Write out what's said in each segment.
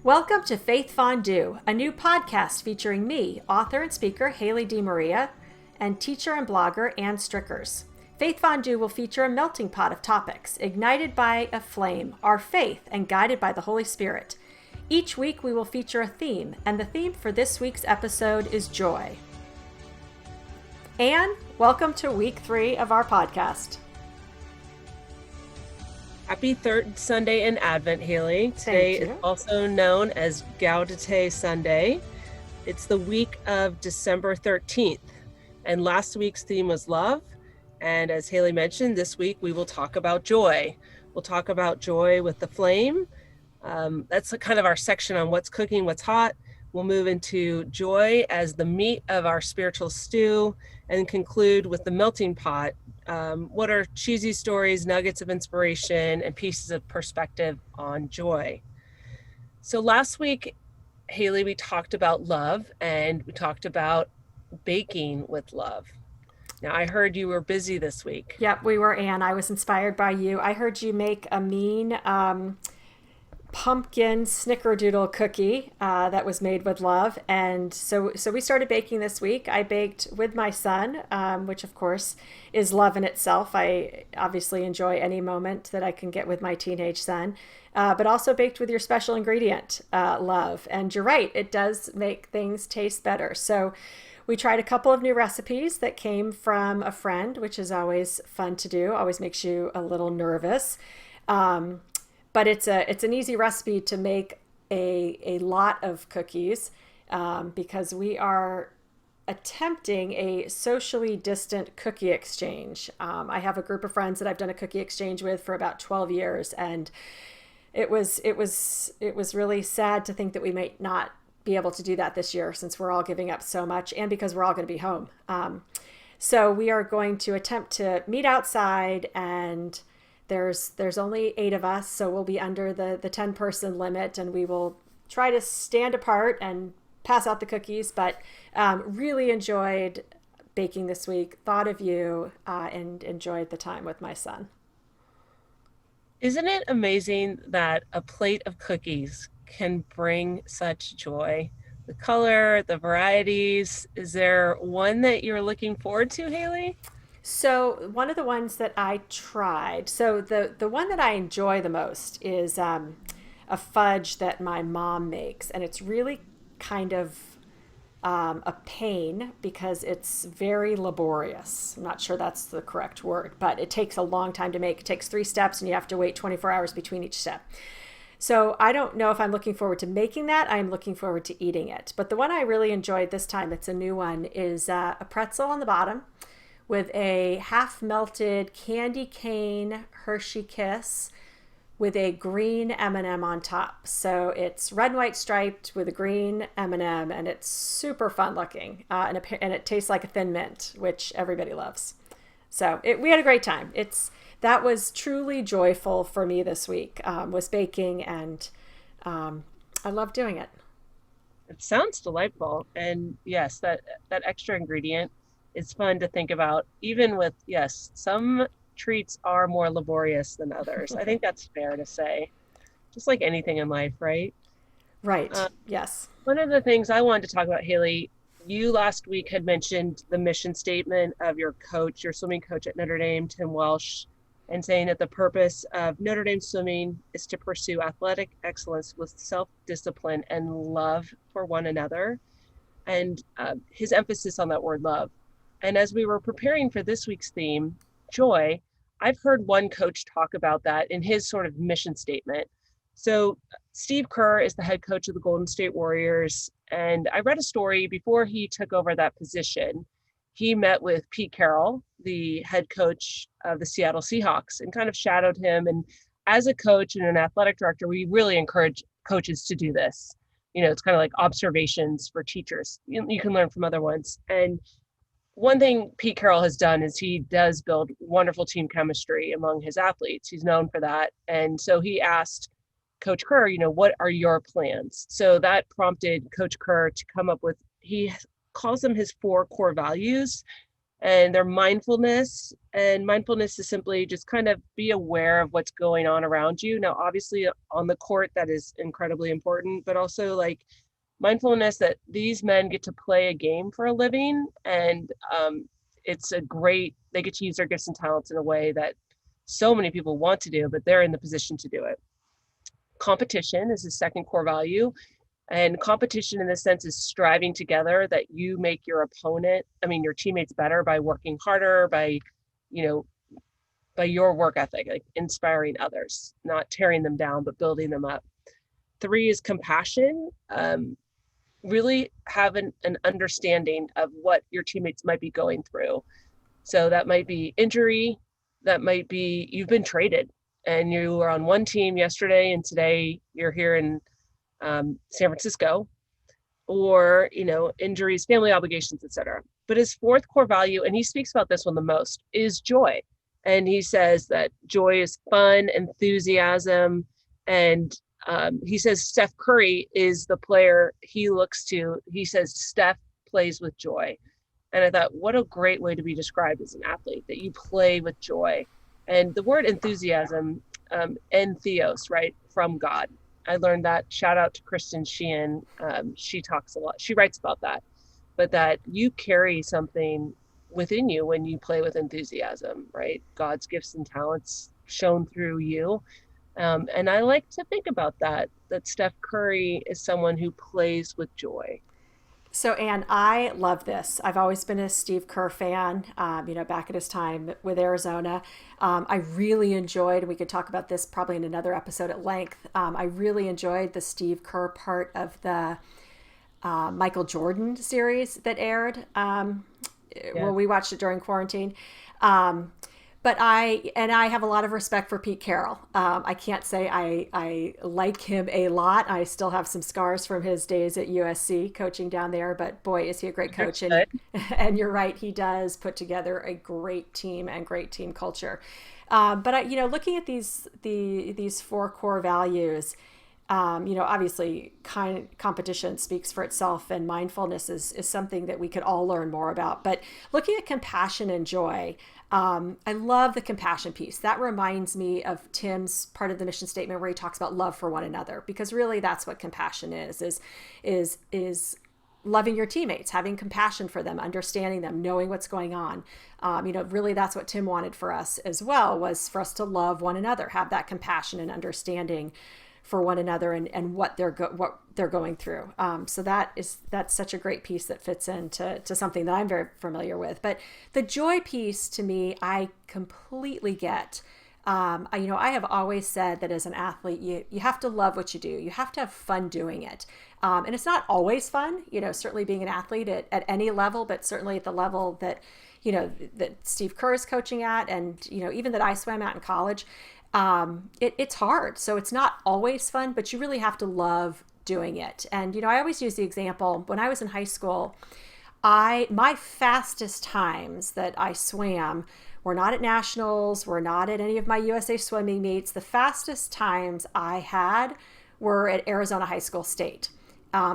Welcome to Faith Fondue, a new podcast featuring me, author and speaker Haley DeMaria, and teacher and blogger Ann Strickers. Faith Fondue will feature a melting pot of topics, ignited by a flame, our faith, and guided by the Holy Spirit. Each week we will feature a theme, and the theme for this week's episode is joy. Ann, welcome to week 3 of our podcast. Happy third Sunday in Advent, Haley. Today is also known as Gaudete Sunday. It's the week of December 13th. And last week's theme was love. And as Haley mentioned, this week we will talk about joy. We'll talk about joy with the flame. That's kind of our section on what's cooking, what's hot. We'll move into joy as the meat of our spiritual stew and conclude with the melting pot. What are cheesy stories, nuggets of inspiration, and pieces of perspective on joy? So last week, Haley, we talked about love and we talked about baking with love. Now, I heard you were busy this week. Yep, we were, Ann. I was inspired by you. I heard you make a mean pumpkin snickerdoodle cookie that was made with love, and so we started baking this week. I baked with my son, which of course is love in itself. I obviously enjoy any moment that I can get with my teenage son, but also baked with your special ingredient, love. And you're right, it does make things taste better. So we tried a couple of new recipes that came from a friend, which is always fun to do, always makes you a little nervous. But it's an easy recipe to make a lot of cookies because we are attempting a socially distant cookie exchange. I have a group of friends that I've done a cookie exchange with for about 12 years, and it was really sad to think that we might not be able to do that this year since we're all giving up so much and because we're all going to be home. So we are going to attempt to meet outside, and there's only 8 of us, so we'll be under the 10-person limit, and we will try to stand apart and pass out the cookies. But really enjoyed baking this week, thought of you, and enjoyed the time with my son. Isn't it amazing that a plate of cookies can bring such joy? The color, the varieties. Is there one that you're looking forward to, Haley? So one of the ones that I tried, so the one that I enjoy the most is a fudge that my mom makes, and it's really kind of a pain because it's very laborious. I'm not sure that's the correct word, but it takes a long time to make. It takes 3 steps, and you have to wait 24 hours between each step. So I don't know if I'm looking forward to making that. I'm looking forward to eating it. But the one I really enjoyed this time, it's a new one, is a pretzel on the bottom with a half melted candy cane Hershey Kiss with a green M&M on top. So it's red and white striped with a green M&M, and it's super fun looking. And it tastes like a Thin Mint, which everybody loves. So we had a great time. That was truly joyful for me this week, was baking, and I love doing it. It sounds delightful. And yes, that extra ingredient, it's fun to think about, even with, yes, some treats are more laborious than others. I think that's fair to say, just like anything in life, right? Right. Yes. One of the things I wanted to talk about, Haley, you last week had mentioned the mission statement of your coach, your swimming coach at Notre Dame, Tim Welsh, and saying that the purpose of Notre Dame swimming is to pursue athletic excellence with self-discipline and love for one another. And his emphasis on that word love. And as we were preparing for this week's theme, joy, I've heard one coach talk about that in his sort of mission statement. So Steve Kerr is the head coach of the Golden State Warriors. And I read a story before he took over that position. He met with Pete Carroll, the head coach of the Seattle Seahawks, and kind of shadowed him. And as a coach and an athletic director, we really encourage coaches to do this. You know, it's kind of like observations for teachers. You can learn from other ones. And one thing Pete Carroll has done is he does build wonderful team chemistry among his athletes. He's known for that. And so he asked Coach Kerr, you know, what are your plans? So that prompted Coach Kerr to come up with, he calls them his 4 core values. and their mindfulness. And mindfulness is simply just kind of be aware of what's going on around you. Now, obviously, on the court, that is incredibly important, but also like mindfulness that these men get to play a game for a living. And it's a great, they get to use their gifts and talents in a way that so many people want to do, but they're in the position to do it. Competition is the second core value. And competition in this sense is striving together that you make your opponent, I mean, your teammates better by working harder, by, you know, by your work ethic, like inspiring others, not tearing them down, but building them up. Three is compassion. Really have an understanding of what your teammates might be going through. So that might be injury, that might be you've been traded and you were on one team yesterday and today you're here in San Francisco, or injuries, family obligations, etc. But his fourth core value, and he speaks about this one the most, is joy. And he says that joy is fun, enthusiasm, and he says Steph Curry is the player he looks to. He says Steph plays with joy. And I thought, what a great way to be described as an athlete, that you play with joy. And the word enthusiasm, entheos, right, from God. I learned that. Shout out to Kristen Sheehan. She talks a lot. She writes about that, but that you carry something within you when you play with enthusiasm, right? God's gifts and talents shown through you. And I like to think about that Steph Curry is someone who plays with joy. So, Anne, I love this. I've always been a Steve Kerr fan, back at his time with Arizona. I really enjoyed, and we could talk about this probably in another episode at length. I really enjoyed the Steve Kerr part of the Michael Jordan series that aired. Yeah. We watched it during quarantine. But I have a lot of respect for Pete Carroll. I can't say I like him a lot. I still have some scars from his days at USC coaching down there, but boy, is he a great coach. And you're right, he does put together a great team and great team culture. Looking at these four core values, obviously competition speaks for itself, and mindfulness is something that we could all learn more about. But looking at compassion and joy, I love the compassion piece. That reminds me of Tim's part of the mission statement where he talks about love for one another, because really that's what compassion is loving your teammates, having compassion for them, understanding them, knowing what's going on. Really that's what Tim wanted for us as well, was for us to love one another, have that compassion and understanding for one another and what they're going through. So that's such a great piece that fits into something that I'm very familiar with. But the joy piece, to me, I completely get. I have always said that as an athlete, you have to love what you do. You have to have fun doing it. And it's not always fun, certainly being an athlete at any level, but certainly at the level that, that Steve Kerr is coaching at, and, even that I swam at in college. It's hard. So it's not always fun, but you really have to love doing it. And, I always use the example when I was in high school, my fastest times that I swam were not at nationals, were not at any of my USA swimming meets. The fastest times I had were at Arizona High School State,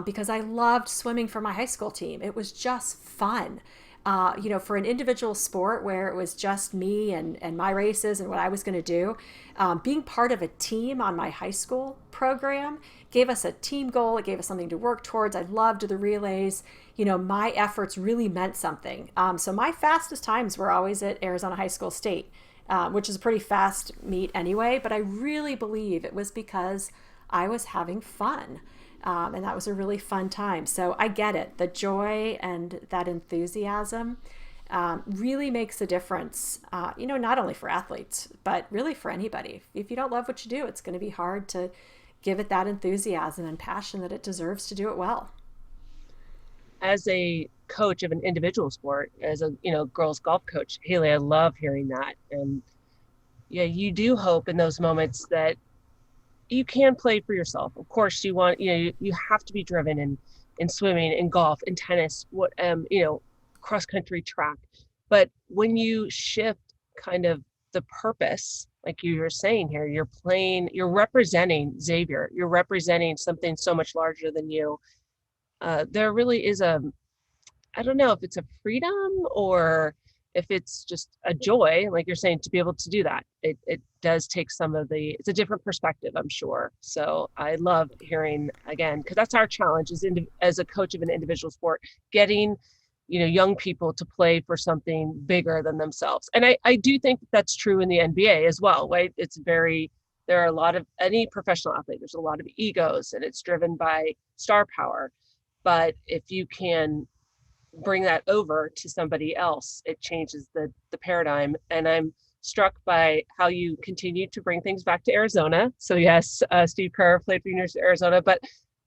because I loved swimming for my high school team. It was just fun. For an individual sport where it was just me and my races and what I was going to do, being part of a team on my high school program gave us a team goal. It gave us something to work towards. I loved the relays. My efforts really meant something. So my fastest times were always at Arizona High School State, which is a pretty fast meet anyway. But I really believe it was because I was having fun. And that was a really fun time. So I get it. The joy and that enthusiasm really makes a difference, not only for athletes, but really for anybody. If you don't love what you do, it's going to be hard to give it that enthusiasm and passion that it deserves to do it well. As a coach of an individual sport, as a girls golf coach, Haley, I love hearing that. And yeah, you do hope in those moments that you can play for yourself. Of course, you want, you have to be driven in swimming, in golf, in tennis, cross country, track. But when you shift kind of the purpose, like you were saying here, you're representing Xavier, you're representing something so much larger than you. There really is I don't know if it's a freedom or if it's just a joy, like you're saying, to be able to do that, it does take some of it's a different perspective, I'm sure. So I love hearing again, because that's our challenge as a coach of an individual sport, getting, young people to play for something bigger than themselves. And I do think that's true in the NBA as well, right? There are a lot of any professional athlete, there's a lot of egos and it's driven by star power. But if you can bring that over to somebody else, it changes the paradigm. And I'm struck by how you continue to bring things back to Arizona. So yes, Steve Kerr played for University of Arizona, but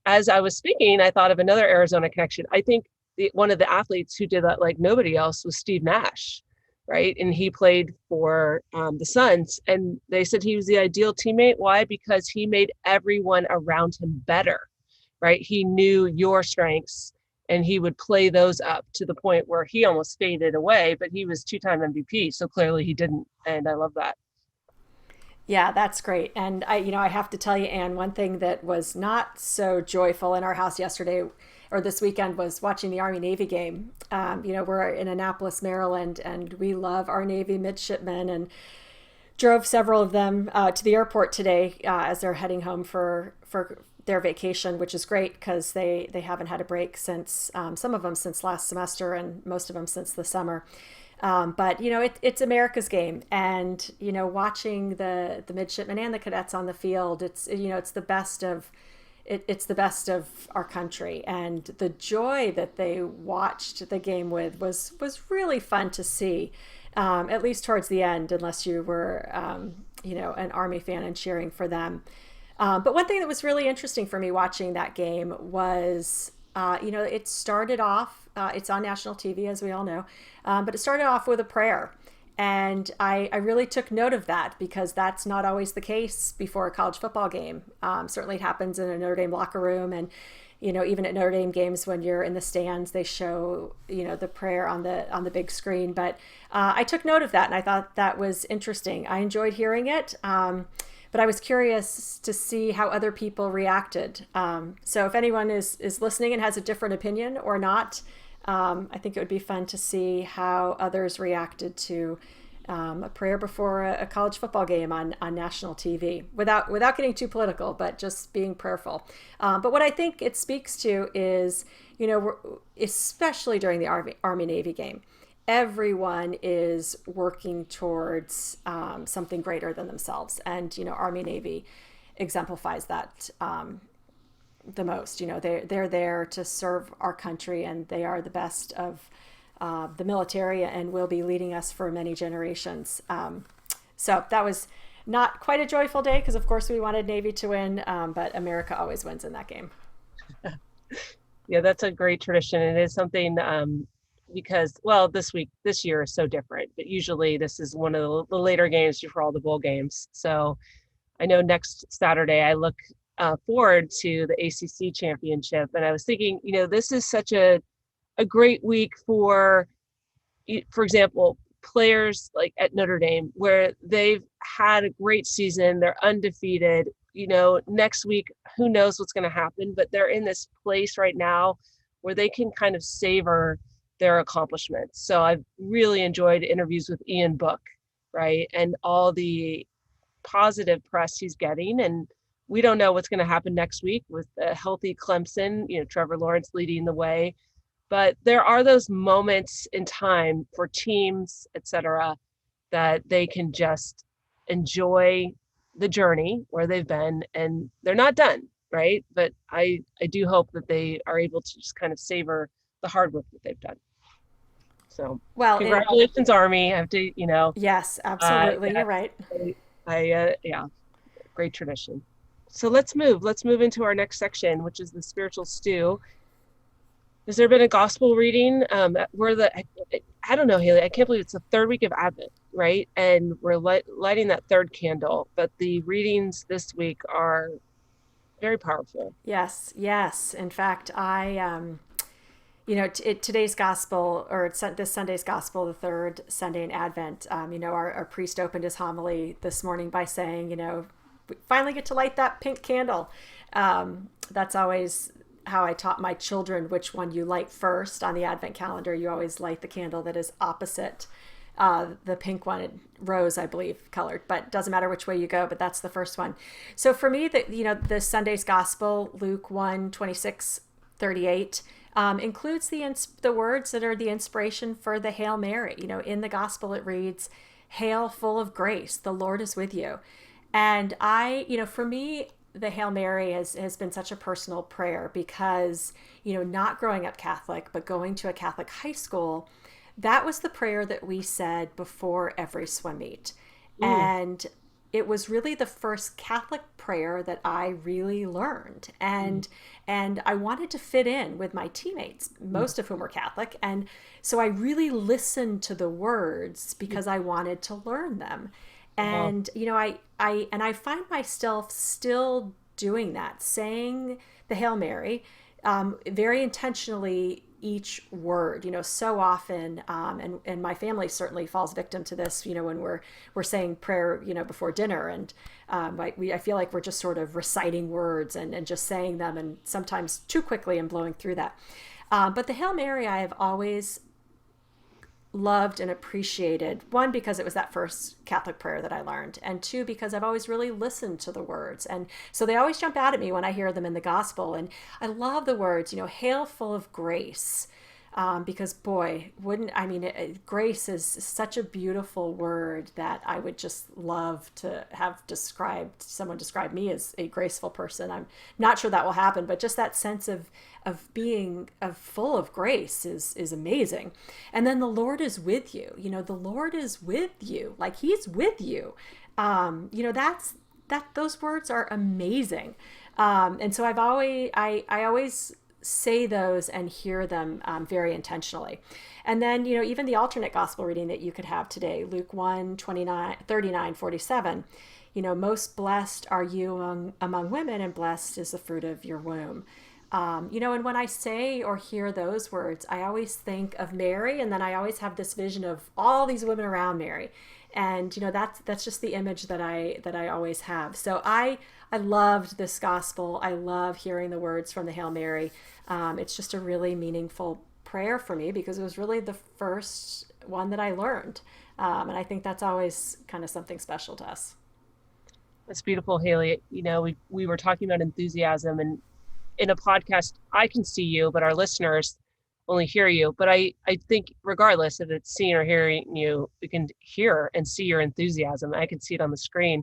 as I was speaking, I thought of another Arizona connection. I think one of the athletes who did that like nobody else was Steve Nash, right? And he played for the Suns, and they said he was the ideal teammate. Why? Because he made everyone around him better, right? He knew your strengths and he would play those up to the point where he almost faded away, but he was two-time MVP. So clearly he didn't. And I love that. Yeah, that's great. And I have to tell you, Anne, one thing that was not so joyful in our house yesterday or this weekend was watching the Army Navy game. We're in Annapolis, Maryland, and we love our Navy midshipmen, and drove several of them to the airport today as they're heading home for their vacation, which is great because they haven't had a break since some of them since last semester and most of them since the summer. But it's America's game, and watching the midshipmen and the cadets on the field, it's the best of it's the best of our country, and the joy that they watched the game with was really fun to see. At least towards the end, unless you were an Army fan and cheering for them. But one thing that was really interesting for me watching that game was, it started off, it's on national TV, as we all know, but it started off with a prayer. And I really took note of that because that's not always the case before a college football game. Certainly it happens in a Notre Dame locker room, and even at Notre Dame games when you're in the stands, they show the prayer on the big screen. But I took note of that, and I thought that was interesting. I enjoyed hearing it. But I was curious to see how other people reacted. So if anyone is listening and has a different opinion or not, I think it would be fun to see how others reacted to a prayer before a college football game on national TV, without getting too political, but just being prayerful. But what I think it speaks to is, especially during the Army Navy game, everyone is working towards something greater than themselves. And, Army Navy exemplifies that the most. They're there to serve our country, and they are the best of the military and will be leading us for many generations. So that was not quite a joyful day because, of course, we wanted Navy to win, but America always wins in that game. Yeah, that's a great tradition. It is something because, well, this year is so different, but usually this is one of the later games before all the bowl games. So I know next Saturday I look forward to the ACC championship, and I was thinking, this is such a great week for example, players like at Notre Dame, where they've had a great season, they're undefeated. Next week, who knows what's going to happen, but they're in this place right now where they can kind of savor their accomplishments. So I've really enjoyed interviews with Ian Book, right? And all the positive press he's getting. And we don't know what's going to happen next week with a healthy Clemson, Trevor Lawrence leading the way. But there are those moments in time for teams, et cetera, that they can just enjoy the journey where they've been, and they're not done, right? But I do hope that they are able to just kind of savor the hard work that they've done. So, well, congratulations, Army. I have to, Yes, absolutely. You're right. Yeah, great tradition. So let's move into our next section, which is the spiritual stew. Has there been a gospel reading? I don't know, Haley, I can't believe it's the third week of Advent, right? And we're lighting that third candle, but the readings this week are very powerful. Yes. In fact, today's gospel, or this Sunday's gospel, the third Sunday in Advent, our priest opened his homily this morning by saying, we finally get to light that pink candle. That's always how I taught my children which one you light first on the Advent calendar. You always light the candle that is opposite the pink one, rose, I believe, colored, but doesn't matter which way you go, but that's the first one. So for me, the Sunday's gospel, Luke 1:26-38, includes the words that are the inspiration for the Hail Mary. In the gospel, it reads, Hail, full of grace, the Lord is with you. And for me, the Hail Mary has been such a personal prayer because, not growing up Catholic, but going to a Catholic high school, that was the prayer that we said before every swim meet. Mm. And it was really the first Catholic prayer that I really learned. And I wanted to fit in with my teammates, most of whom were Catholic. And so I really listened to the words because I wanted to learn them. Wow. And I find myself still doing that, saying the Hail Mary, very intentionally each word. So often, and my family certainly falls victim to this. When we're saying prayer, before dinner, and I feel like we're just sort of reciting words and just saying them, and sometimes too quickly and blowing through that. But the Hail Mary, I have always loved and appreciated, one, because it was that first Catholic prayer that I learned, and two, because I've always really listened to the words, and so they always jump out at me when I hear them in the gospel. And I love the words, Hail, full of grace, because boy, grace is such a beautiful word that I would just love to have someone describe me as a graceful person. I'm not sure that will happen, but just that sense of being full of grace is amazing. And then the Lord is with you. The Lord is with you, like He's with you. Those words are amazing. And so I always say those and hear them very intentionally. And then, even the alternate gospel reading that you could have today, Luke 1:39-47, most blessed are you among women, and blessed is the fruit of your womb. And when I say or hear those words, I always think of Mary, and then I always have this vision of all these women around Mary. And that's just the image that I always have. So I loved this gospel. I love hearing the words from the Hail Mary. It's just a really meaningful prayer for me because it was really the first one that I learned. And I think that's always kind of something special to us. That's beautiful, Haley. We were talking about enthusiasm, and in a podcast, I can see you, but our listeners only hear you. But I think regardless if it's seeing or hearing you, we can hear and see your enthusiasm. I can see it on the screen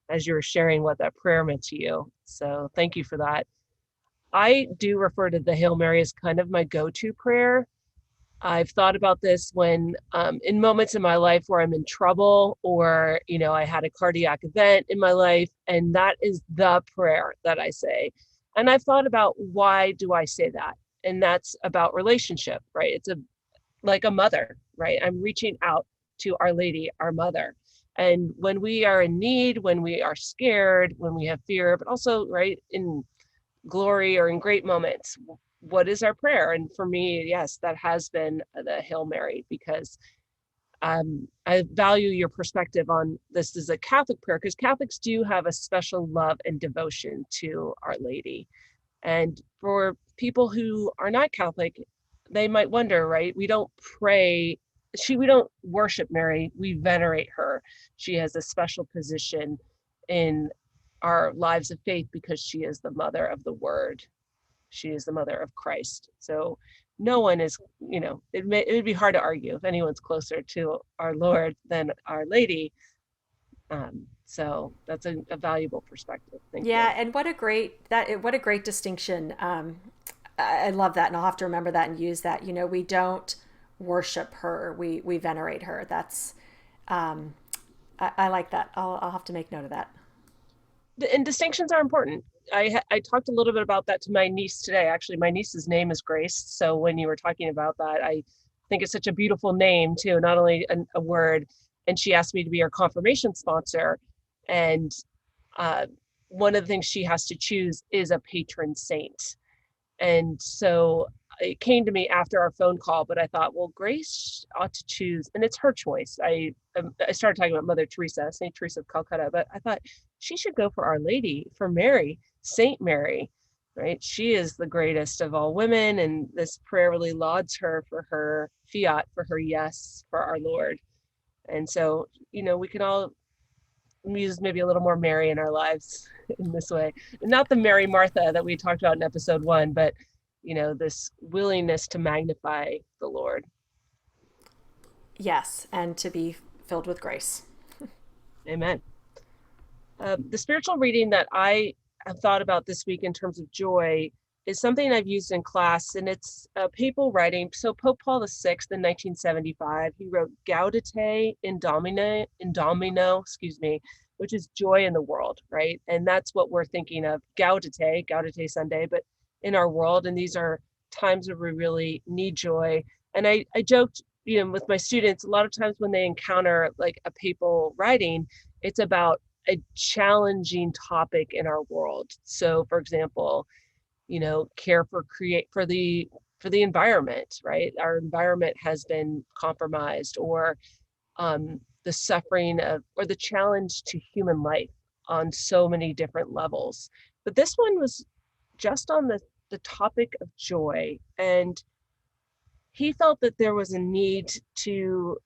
as you were sharing what that prayer meant to you. So thank you for that. I do refer to the Hail Mary as kind of my go-to prayer. I've thought about this when in moments in my life where I'm in trouble, or, I had a cardiac event in my life, and that is the prayer that I say. And I've thought about, why do I say that? And that's about relationship, right? It's like a mother, right? I'm reaching out to Our Lady, our mother. And when we are in need, when we are scared, when we have fear, but also, right, in glory or in great moments, what is our prayer? And for me, yes, that has been the Hail Mary, because I value your perspective on this as a Catholic prayer, because Catholics do have a special love and devotion to Our Lady. And for people who are not Catholic, they might wonder, right? We don't pray, we don't worship Mary, we venerate her. She has a special position in our lives of faith because she is the mother of the Word. She is the mother of Christ. So no one is, it would be hard to argue if anyone's closer to our Lord than Our Lady. So that's a valuable perspective. Thank you. Yeah, and what a great distinction. I love that, and I'll have to remember that and use that. We don't worship her; we venerate her. That's I like that. I'll have to make note of that. And distinctions are important. I talked a little bit about that to my niece today. Actually, my niece's name is Grace. So when you were talking about that, I think it's such a beautiful name too, not only a word. And she asked me to be her confirmation sponsor. And one of the things she has to choose is a patron saint. And so it came to me after our phone call, but I thought, well, Grace ought to choose, and it's her choice. I started talking about Mother Teresa, Saint Teresa of Calcutta, but I thought she should go for Our Lady, for Mary, Saint Mary, right? She is the greatest of all women, and this prayer really lauds her for her fiat, for her yes, for our Lord. And so, we can all use maybe a little more Mary in our lives in this way. Not the Mary Martha that we talked about in episode 1, but this willingness to magnify the Lord. Yes, and to be filled with grace. Amen. The spiritual reading that I have thought about this week in terms of joy is something I've used in class, and it's papal writing. So Pope Paul VI in 1975, he wrote Gaudete in Domino, which is joy in the world, right? And that's what we're thinking of, Gaudete Sunday, but in our world. And these are times where we really need joy. And I joked, with my students, a lot of times when they encounter like a papal writing, it's about a challenging topic in our world. So for example, care for the environment, right? Our environment has been compromised, or the suffering or the challenge to human life on so many different levels. But this one was just on the topic of joy, and he felt that there was a need to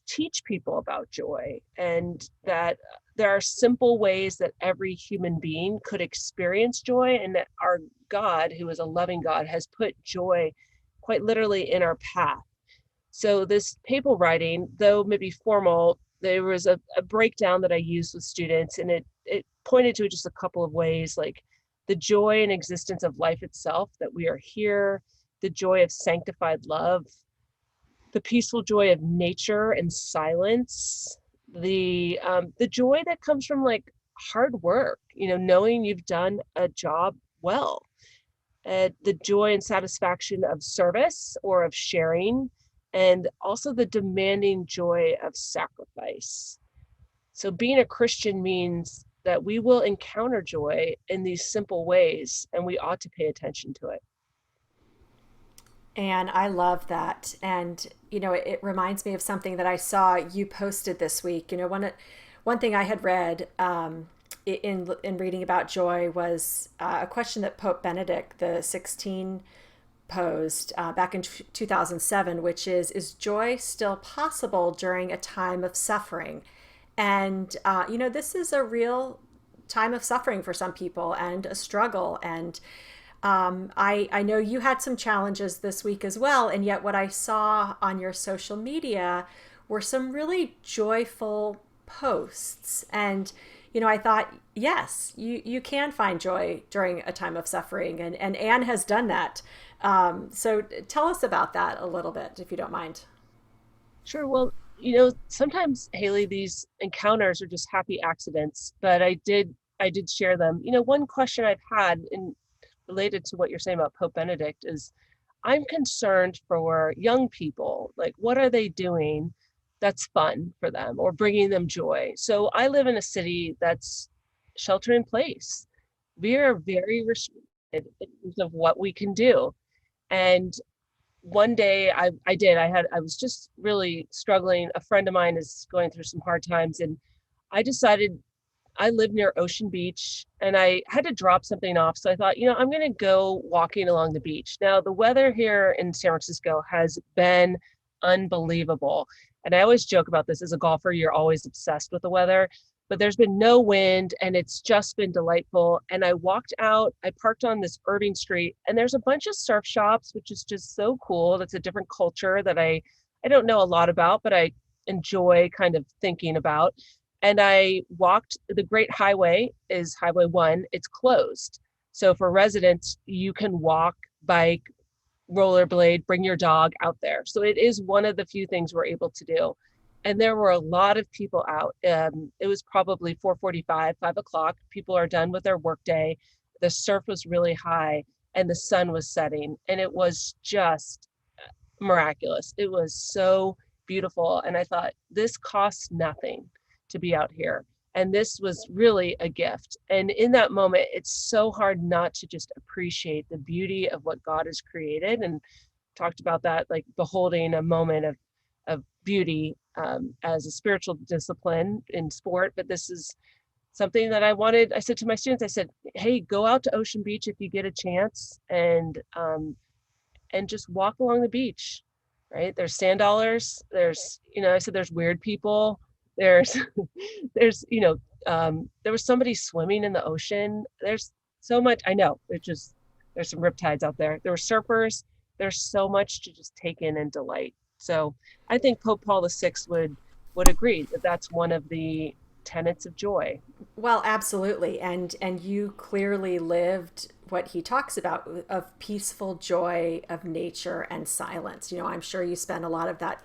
teach people about joy, and that there are simple ways that every human being could experience joy, and that our God, who is a loving God, has put joy quite literally in our path. So this papal writing, though maybe formal, there was a breakdown that I used with students, and it pointed to just a couple of ways, like the joy and existence of life itself, that we are here, the joy of sanctified love, the peaceful joy of nature and silence, the joy that comes from like hard work, knowing you've done a job well, the joy and satisfaction of service or of sharing, and also the demanding joy of sacrifice. So being a Christian means that we will encounter joy in these simple ways, and we ought to pay attention to it. And I love that. And, it reminds me of something that I saw you posted this week. One thing I had read in reading about joy was a question that Pope Benedict the 16 posed back in 2007, which is joy still possible during a time of suffering? And, this is a real time of suffering for some people and a struggle. And I know you had some challenges this week as well, and yet what I saw on your social media were some really joyful posts. And I thought, yes, you can find joy during a time of suffering, and Anne has done that. So tell us about that a little bit, if you don't mind. Sure. Well, sometimes, Haley, these encounters are just happy accidents, but I did share them. One question I've had in related to what you're saying about Pope Benedict is, I'm concerned for young people. Like, what are they doing that's fun for them or bringing them joy? So I live in a city that's shelter in place. We are very restricted in terms of what we can do. And one day I was just really struggling. A friend of mine is going through some hard times, and I decided, I live near Ocean Beach, and I had to drop something off. So I thought, I'm going to go walking along the beach. Now, the weather here in San Francisco has been unbelievable. And I always joke about this, as a golfer, you're always obsessed with the weather, but there's been no wind and it's just been delightful. And I walked out, I parked on this Irving Street, and there's a bunch of surf shops, which is just so cool. That's a different culture that I don't know a lot about, but I enjoy kind of thinking about. And I walked, the Great Highway is Highway 1, it's closed. So for residents, you can walk, bike, rollerblade, bring your dog out there. So it is one of the few things we're able to do. And there were a lot of people out. It was probably 4:45, 5 o'clock. People are done with their workday. The surf was really high and the sun was setting. And it was just miraculous. It was so beautiful. And I thought, this costs nothing to be out here. And this was really a gift. And in that moment, it's so hard not to just appreciate the beauty of what God has created. And talked about that, like beholding a moment of beauty as a spiritual discipline in sport. But this is something that I said to my students, I said, hey, go out to Ocean Beach if you get a chance, and just walk along the beach, right? There's sand dollars. There's, I said there's weird people. There's, there's, there was somebody swimming in the ocean. There's so much. I know. There's some riptides out there. There were surfers. There's so much to just take in and delight. So I think Pope Paul VI would agree that that's one of the tenets of joy. Well, absolutely. And you clearly lived what he talks about of peaceful joy of nature and silence. I'm sure you spent a lot of that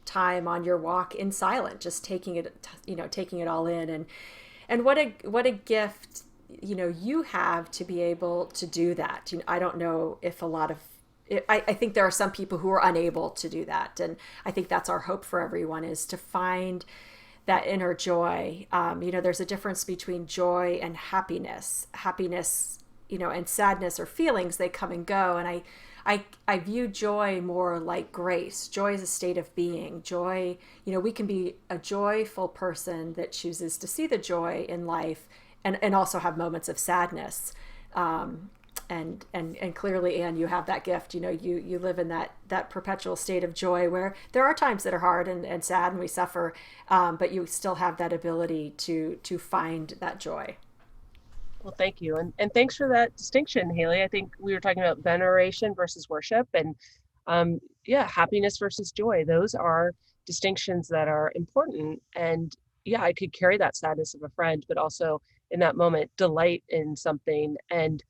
time on your walk in silence, just taking it all in. And what a gift, you have to be able to do that. I don't know if a lot of I think there are some people who are unable to do that. And I think that's our hope for everyone, is to find that inner joy. There's a difference between joy and happiness. Happiness, and sadness or feelings, they come and go. And I view joy more like grace. Joy is a state of being. Joy, we can be a joyful person that chooses to see the joy in life and also have moments of sadness. And clearly, Anne, you have that gift. You live in that perpetual state of joy, where there are times that are hard and sad and we suffer, but you still have that ability to find that joy. Well, thank you. And thanks for that distinction, Haley. I think we were talking about veneration versus worship, and yeah, happiness versus joy. Those are distinctions that are important. And yeah, I could carry that sadness of a friend, but also in that moment, delight in something. And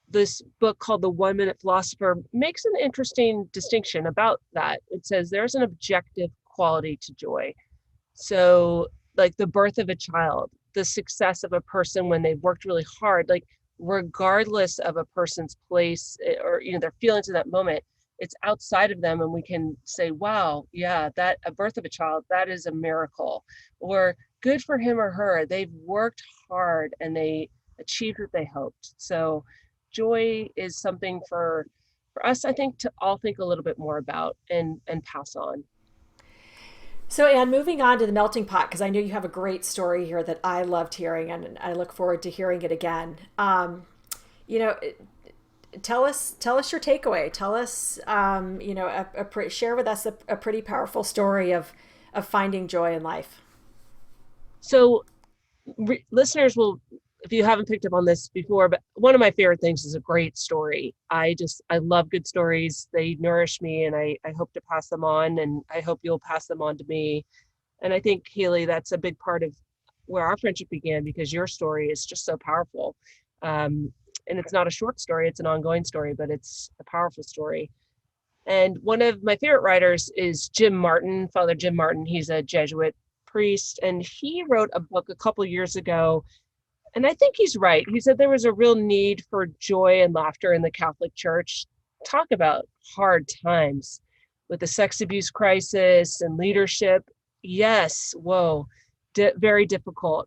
this book called The 1 Minute Philosopher makes an interesting distinction about that. It says there's an objective quality to joy. So, like the birth of a child, the success of a person when they've worked really hard, like regardless of a person's place or their feelings in that moment, it's outside of them, and we can say, wow, yeah, that a birth of a child, that is a miracle. Or good for him or her, they've worked hard and they achieved what they hoped. So joy is something for us, I think, to all think a little bit more about and pass on. So, Anne, moving on to the melting pot, because I know you have a great story here that I loved hearing, and I look forward to hearing it again. You know, tell us your takeaway. Tell us, share with us a pretty powerful story of finding joy in life. So, listeners will, if you haven't picked up on this before, but one of my favorite things is a great story. I love good stories. They nourish me, and I hope to pass them on, and I hope you'll pass them on to me. And I think, Haley, that's a big part of where our friendship began, because your story is just so powerful. And it's not a short story, it's an ongoing story, but it's a powerful story. And one of my favorite writers is Jim Martin, Father Jim Martin. He's a Jesuit priest, and he wrote a book a couple years ago. And I think he's right. He said there was a real need for joy and laughter in the Catholic Church. Talk about hard times with the sex abuse crisis and leadership. Yes, whoa, very difficult.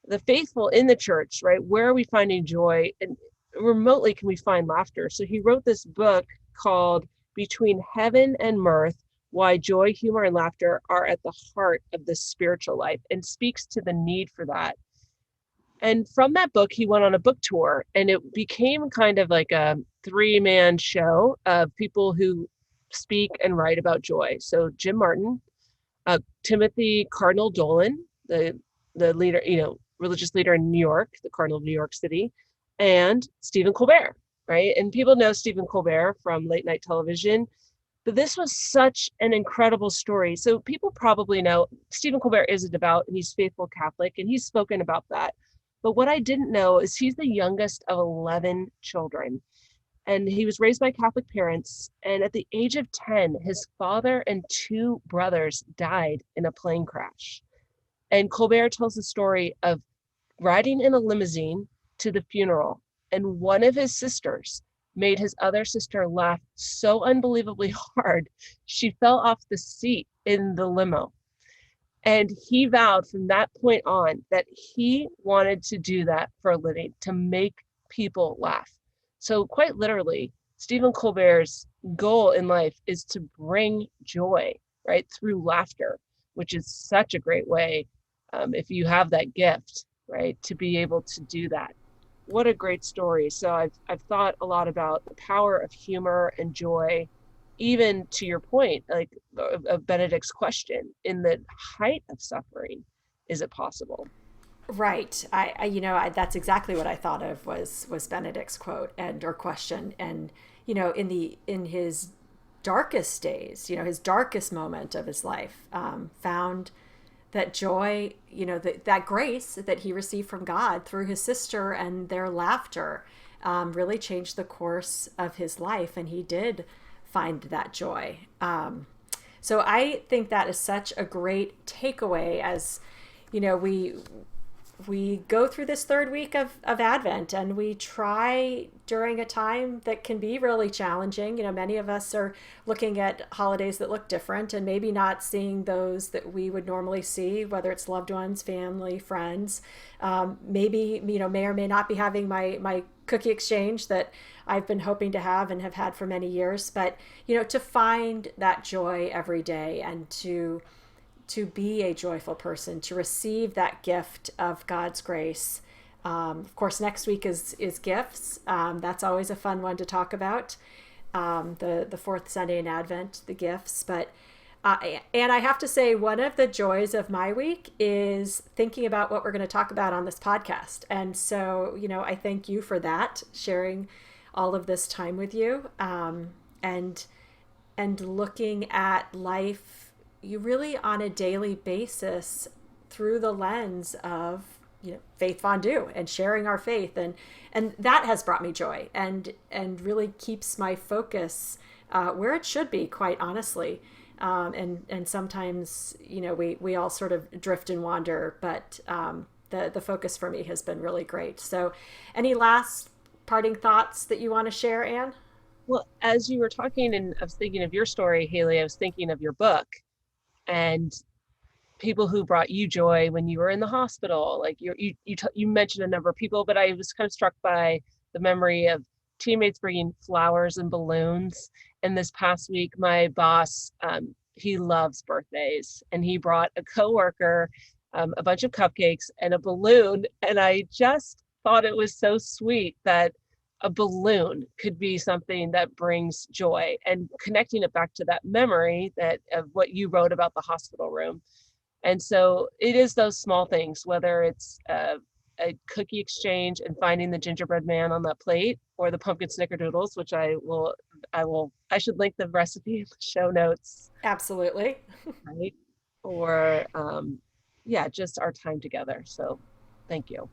The faithful in the church, right? Where are we finding joy? And remotely can we find laughter? So he wrote this book called Between Heaven and Mirth: Why Joy, Humor, and Laughter Are at the Heart of the Spiritual Life, and speaks to the need for that. And from that book, he went on a book tour, and it became kind of like a three-man show of people who speak and write about joy. So Jim Martin, Timothy Cardinal Dolan, the leader, religious leader in New York, the Cardinal of New York City, and Stephen Colbert, right? And people know Stephen Colbert from late night television, but this was such an incredible story. So people probably know Stephen Colbert is a devout and he's faithful Catholic, and he's spoken about that. But what I didn't know is he's the youngest of 11 children. And he was raised by Catholic parents. And at the age of 10, his father and two brothers died in a plane crash. And Colbert tells the story of riding in a limousine to the funeral. And one of his sisters made his other sister laugh so unbelievably hard, she fell off the seat in the limo. And he vowed from that point on that he wanted to do that for a living, to make people laugh. So quite literally, Stephen Colbert's goal in life is to bring joy, right, through laughter, which is such a great way, if you have that gift, right, to be able to do that. What a great story. So I've thought a lot about the power of humor and joy even to your point, like of Benedict's question, in the height of suffering, is it possible? Right. That's exactly what I thought of was Benedict's quote and or question. And, in his darkest days, his darkest moment of his life, found that joy, that grace that he received from God through his sister and their laughter, really changed the course of his life. And he did find that joy. So I think that is such a great takeaway as, we go through this third week of Advent, and we try during a time that can be really challenging. Many of us are looking at holidays that look different and maybe not seeing those that we would normally see, whether it's loved ones, family, friends. Maybe, may or may not be having my cookie exchange that I've been hoping to have and have had for many years. But, to find that joy every day and to be a joyful person, to receive that gift of God's grace. Of course, next week is gifts. That's always a fun one to talk about. The fourth Sunday in Advent, the gifts. But and I have to say, one of the joys of my week is thinking about what we're going to talk about on this podcast. And so, I thank you for that, sharing all of this time with you, and looking at life, you really on a daily basis through the lens of faith fondue and sharing our faith, and that has brought me joy and really keeps my focus where it should be, quite honestly. And sometimes we all sort of drift and wander, but the focus for me has been really great. So any last parting thoughts that you want to share, Anne? Well, as you were talking and I was thinking of your story, Haley, I was thinking of your book and people who brought you joy when you were in the hospital. Like you mentioned a number of people, but I was kind of struck by the memory of teammates bringing flowers and balloons. And this past week, my boss, he loves birthdays, and he brought a coworker a bunch of cupcakes and a balloon. And I just thought it was so sweet that a balloon could be something that brings joy, and connecting it back to that memory that of what you wrote about the hospital room. And so it is those small things, whether it's a cookie exchange and finding the gingerbread man on that plate, or the pumpkin snickerdoodles, which I should link the recipe in the show notes. Absolutely. Right. Or yeah, just our time together. So thank you.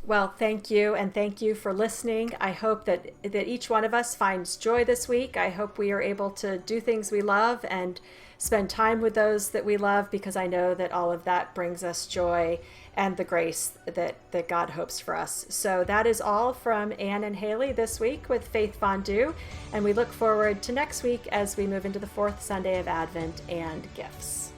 Well, thank you, and thank you for listening. I hope that each one of us finds joy this week. I hope we are able to do things we love and spend time with those that we love, because I know that all of that brings us joy and the grace that God hopes for us. So that is all from Anne and Haley this week with Faith Fondue, and we look forward to next week as we move into the fourth Sunday of Advent and gifts.